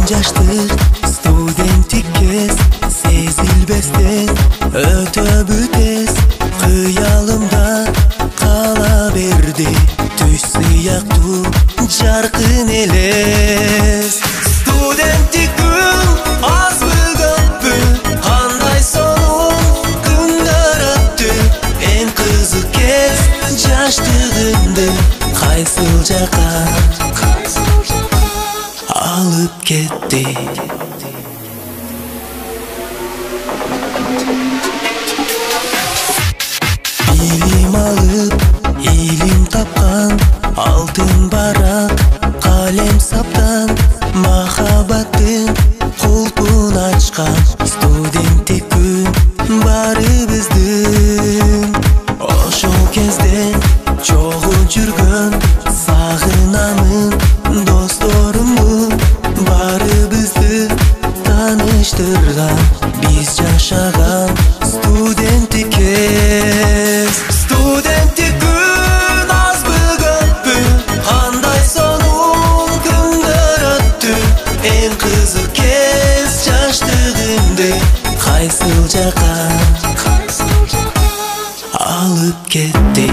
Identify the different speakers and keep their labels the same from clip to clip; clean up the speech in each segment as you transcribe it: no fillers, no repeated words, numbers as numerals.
Speaker 1: жаштык студенттик кез сезилбестен өтөп бүтес кыялымда кала берди түш сыяктуу жаркын элес студенттик күн азбы көппү кандай сонун күндөр өттү эң кызык кез жаштыгымды кайсыл жака алып кетти илим алып илим тапкан алтын барак калем саптан махаббаттын кулпун ачкан студенттик күн баарыбыздын ошол кезден чогуу жүргөн сагынамын досторумду баарыбызды тааныштырган биз жашаган студенттик кез студенттик күн азбы көппү кандай сонун күндөр өттү эң кызык кез жаштыгымды кайсыл жака алып кетти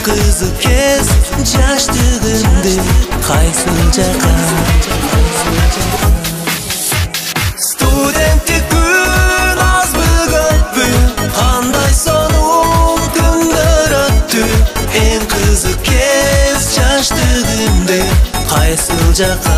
Speaker 1: кызык кез жаштыгымды кайсыл жака студенттик күн азбы көппү кандай сонун күндөр өттү эң кызык кез жаштыгымды кайсыл жака